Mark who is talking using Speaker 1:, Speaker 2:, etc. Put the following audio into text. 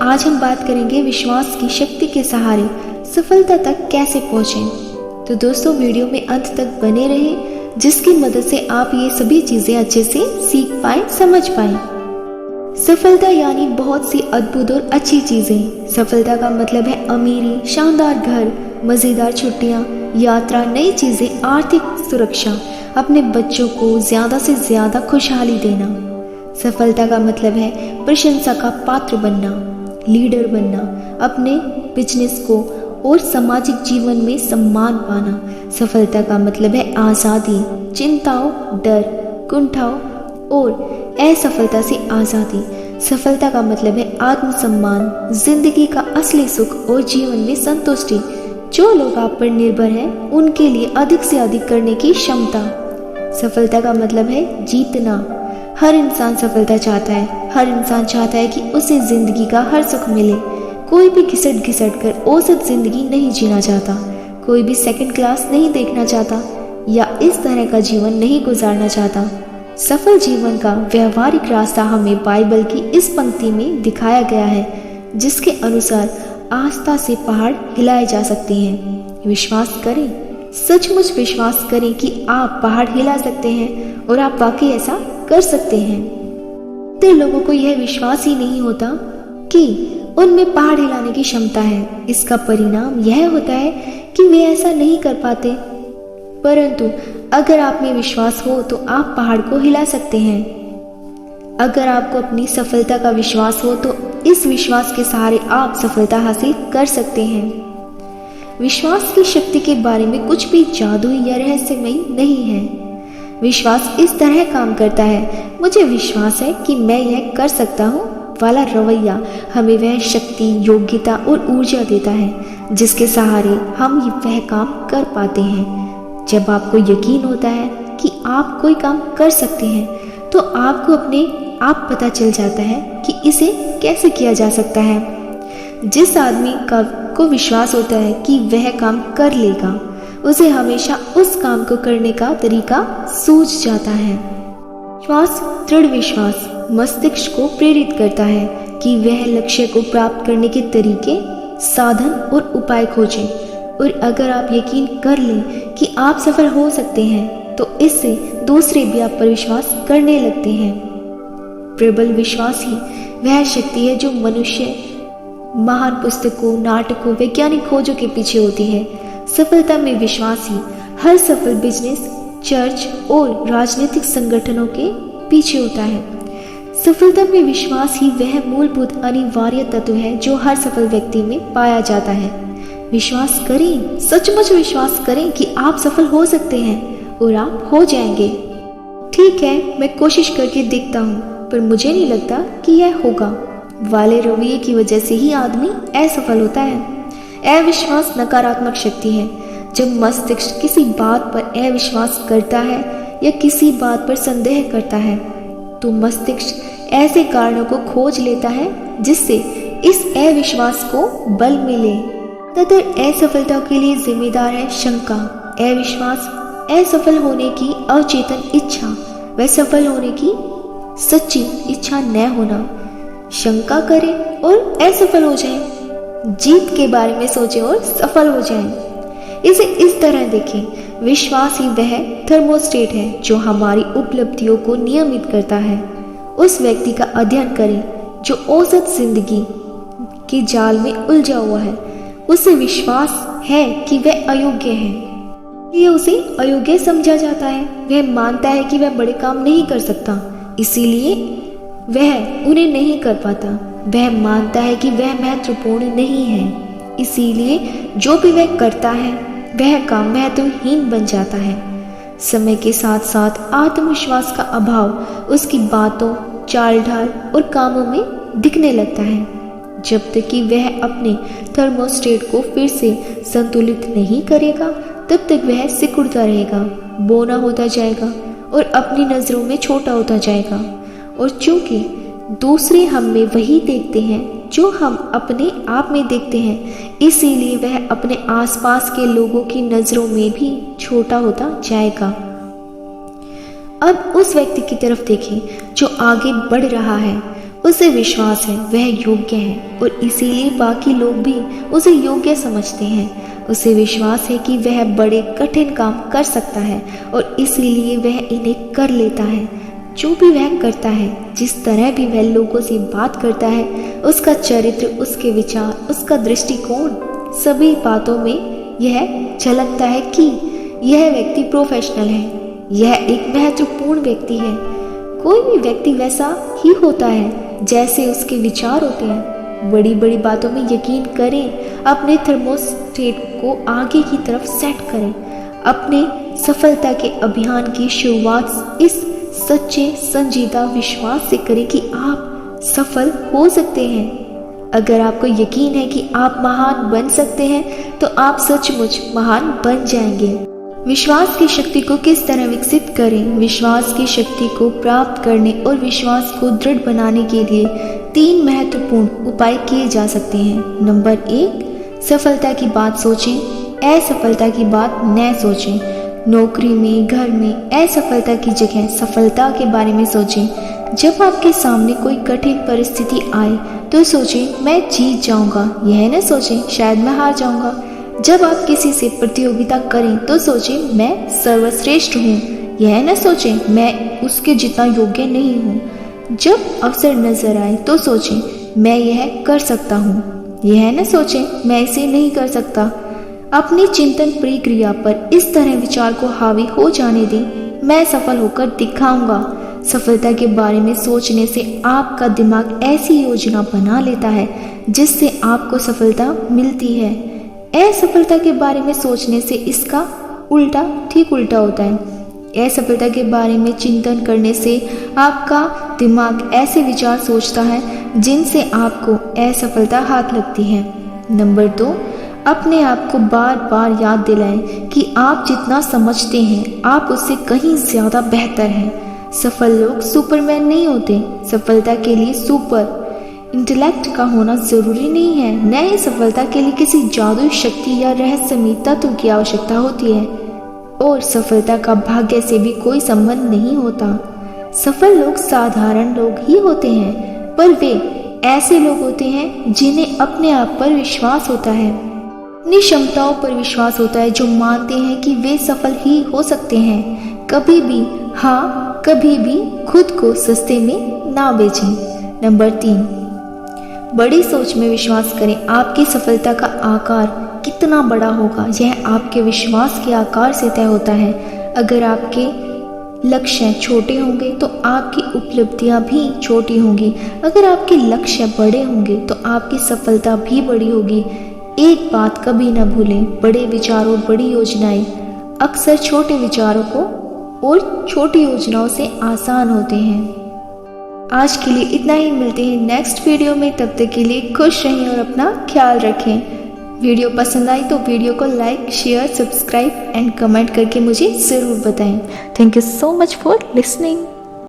Speaker 1: आज हम बात करेंगे विश्वास की शक्ति के सहारे सफलता तक कैसे पहुंचें। तो दोस्तों वीडियो में अंत तक बने रहें, जिसकी मदद से आप ये सभी चीजें अच्छे से सीख पाएं, समझ पाएं। सफलता यानी बहुत सी अद्भुत और अच्छी चीजें। सफलता का मतलब है अमीरी, शानदार घर, मजेदार छुट्टियां, यात्रा, नई चीजें, आर्थिक सुरक्षा, अपने बच्चों को ज्यादा से ज्यादा खुशहाली देना। सफलता का मतलब है प्रशंसा का पात्र बनना, लीडर बनना, अपने बिजनेस को और सामाजिक जीवन में सम्मान पाना। सफलता का मतलब है आज़ादी, चिंताओं, डर, कुंठाओं और असफलता से आज़ादी। सफलता का मतलब है आत्मसम्मान, जिंदगी का असली सुख और जीवन में संतुष्टि। जो लोग आप पर निर्भर हैं उनके लिए अधिक से अधिक करने की क्षमता। सफलता का मतलब है जीतना। हर इंसान सफलता चाहता है। हर इंसान चाहता है कि उसे जिंदगी का हर सुख मिले। कोई भी घिसट घिसट कर औसत जिंदगी नहीं जीना चाहता। कोई भी सेकंड क्लास नहीं देखना चाहता या इस तरह का जीवन नहीं गुजारना चाहता। सफल जीवन का व्यवहारिक रास्ता हमें बाइबल की इस पंक्ति में दिखाया गया है, जिसके अनुसार आस्था से पहाड़ हिलाए जा सकते हैं। विश्वास करें, सचमुच विश्वास करें कि आप पहाड़ हिला सकते हैं और आप वाकई ऐसा कर सकते हैं। तो लोगों को यह विश्वास ही नहीं होता कि उनमें पहाड़ हिलाने की क्षमता है। इसका परिणाम यह होता है कि वे ऐसा नहीं कर पाते। परंतु अगर आप में विश्वास हो तो आप पहाड़ को हिला सकते हैं। अगर आपको अपनी सफलता का विश्वास हो तो इस विश्वास के सहारे आप सफलता हासिल कर सकते हैं। विश्वास की शक्ति के बारे में कुछ भी जादू या रहस्यमयी नहीं है। विश्वास इस तरह काम करता है, मुझे विश्वास है कि मैं यह कर सकता हूँ वाला रवैया हमें वह शक्ति, योग्यता और ऊर्जा देता है जिसके सहारे हम वह काम कर पाते हैं। जब आपको यकीन होता है कि आप कोई काम कर सकते हैं तो आपको अपने आप पता चल जाता है कि इसे कैसे किया जा सकता है। जिस आदमी को विश्वास होता है कि वह काम कर लेगा, उसे हमेशा उस काम को करने का तरीका सूझ जाता है। विश्वास, दृढ़ विश्वास मस्तिष्क को प्रेरित करता है कि वह लक्ष्य को प्राप्त करने के तरीके, साधन और उपाय खोजें। और अगर आप यकीन कर लें कि आप सफल हो सकते हैं तो इससे दूसरे भी आप पर विश्वास करने लगते हैं। प्रबल विश्वास ही वह शक्ति है जो मनुष्य महान पुस्तकों, नाटकों, वैज्ञानिक खोजों के पीछे होती है। सफलता में विश्वास ही हर सफल बिजनेस, चर्च और राजनीतिक संगठनों के पीछे होता है। सफलता में विश्वास ही वह मूलभूत अनिवार्य तत्व है जो हर सफल व्यक्ति में पाया जाता है। विश्वास करें, सचमुच विश्वास करें कि आप सफल हो सकते हैं और आप हो जाएंगे। ठीक है, मैं कोशिश करके देखता हूँ पर मुझे नहीं लगता कि यह होगा वाले रवैये की वजह से ही आदमी असफल होता है। अविश्वास नकारात्मक शक्ति है। जब मस्तिष्क किसी बात पर अविश्वास करता है या किसी बात पर संदेह करता है तो मस्तिष्क ऐसे कारणों को खोज लेता है जिससे इस अविश्वास को बल मिले। ज्यादातर असफलता के लिए जिम्मेदार है शंका, अविश्वास, असफल होने की अचेतन इच्छा व सफल होने की सच्ची इच्छा न होना। शंका करें और असफल हो जाएं, जीत के बारे में सोचें और सफल हो जाएं। इसे इस तरह देखें, विश्वास ही वह थर्मोस्टेट है जो हमारी उपलब्धियों को नियमित करता है। उस व्यक्ति का अध्ययन करें जो औसत जिंदगी के जाल में उलझा हुआ है। उसे विश्वास है कि वह अयोग्य है, ये उसे अयोग्य समझा जाता है। वह मानता है कि वह बड़े काम नहीं कर सकता, इसीलिए वह उन्हें नहीं कर पाता। वह मानता है कि वह महत्वपूर्ण नहीं है, इसीलिए जो भी वह करता है वह काम महत्वहीन बन जाता है। समय के साथ साथ आत्मविश्वास का अभाव उसकी बातों, चाल ढाल और कामों में दिखने लगता है। जब तक कि वह अपने थर्मोस्टेट को फिर से संतुलित नहीं करेगा तब तक वह सिकुड़ता रहेगा, बौना होता जाएगा और अपनी नज़रों में छोटा होता जाएगा। और चूंकि दूसरे हम में वही देखते हैं जो हम अपने आप में देखते हैं, इसीलिए वह अपने आसपास के लोगों की नज़रों में भी छोटा होता जाएगा। अब उस व्यक्ति की तरफ देखें जो आगे बढ़ रहा है। उसे विश्वास है वह योग्य है और इसीलिए बाकी लोग भी उसे योग्य समझते हैं। उसे विश्वास है कि वह बड़े कठिन काम कर सकता है और इसीलिए वह इन्हें कर लेता है। जो भी वह करता है, जिस तरह भी वह लोगों से बात करता है, उसका चरित्र, उसके विचार, उसका दृष्टिकोण, सभी बातों में यह झलकता है कि यह व्यक्ति प्रोफेशनल है, यह एक महत्वपूर्ण व्यक्ति है। कोई भी व्यक्ति वैसा ही होता है जैसे उसके विचार होते हैं। बड़ी बड़ी बातों में यकीन करें, अपने थर्मोस्टेट को आगे की तरफ सेट करें। अपने सफलता के अभियान की शुरुआत इस सच्चे संजीदा विश्वास से करें कि आप सफल हो सकते हैं। अगर आपको यकीन है कि आप महान बन सकते हैं तो आप सचमुच महान बन जाएंगे। विश्वास की शक्ति को किस तरह विकसित करें? विश्वास की शक्ति को प्राप्त करने और विश्वास को दृढ़ बनाने के लिए 3 महत्वपूर्ण उपाय किए जा सकते हैं। नंबर 1, सफलता की बात सोचें, असफलता की बात न सोचें। नौकरी में, घर में असफलता की जगह सफलता के बारे में सोचें। जब आपके सामने कोई कठिन परिस्थिति आए तो सोचें मैं जीत जाऊंगा, यह न सोचें शायद मैं हार जाऊंगा। जब आप किसी से प्रतियोगिता करें तो सोचें मैं सर्वश्रेष्ठ हूँ, यह न सोचें मैं उसके जितना योग्य नहीं हूँ। जब अवसर नजर आए तो सोचें मैं यह कर सकता हूँ, यह न सोचें मैं इसे नहीं कर सकता। अपनी चिंतन प्रक्रिया पर इस तरह विचार को हावी हो जाने दें, मैं सफल होकर दिखाऊंगा। सफलता के बारे में सोचने से आपका दिमाग ऐसी योजना बना लेता है जिससे आपको सफलता मिलती है। असफलता के बारे में सोचने से इसका उल्टा, ठीक उल्टा होता है। असफलता के बारे में चिंतन करने से आपका दिमाग ऐसे विचार सोचता है जिनसे आपको असफलता हाथ लगती है। नंबर 2, अपने आप को बार बार याद दिलाएं कि आप जितना समझते हैं आप उससे कहीं ज्यादा बेहतर हैं। सफल लोग सुपरमैन नहीं होते। सफलता के लिए सुपर इंटेलेक्ट का होना जरूरी नहीं है, न ही सफलता के लिए किसी जादुई शक्ति या रहस्यमय तत्व की आवश्यकता होती है। और सफलता का भाग्य से भी कोई संबंध नहीं होता। सफल लोग साधारण लोग ही होते हैं, पर वे ऐसे लोग होते हैं जिन्हें अपने आप पर विश्वास होता है, अपनी क्षमताओं पर विश्वास होता है, जो मानते हैं कि वे सफल ही हो सकते हैं। कभी भी, हाँ कभी भी खुद को सस्ते में ना बेचें। नंबर 3, बड़ी सोच में विश्वास करें। आपकी सफलता का आकार कितना बड़ा होगा यह आपके विश्वास के आकार से तय होता है। अगर आपके लक्ष्य छोटे होंगे तो आपकी उपलब्धियां भी छोटी होंगी। अगर आपके लक्ष्य बड़े होंगे तो आपकी सफलता भी बड़ी होगी। एक बात कभी न भूलें, बड़े विचारों, बड़ी योजनाएं अक्सर छोटे विचारों को और छोटी योजनाओं से आसान होते हैं। आज के लिए इतना ही, मिलते हैं नेक्स्ट वीडियो में। तब तक के लिए खुश रहें और अपना ख्याल रखें। वीडियो पसंद आई तो वीडियो को like, share, subscribe and comment करके मुझे ज़रूर बताएं। Thank you so much for listening.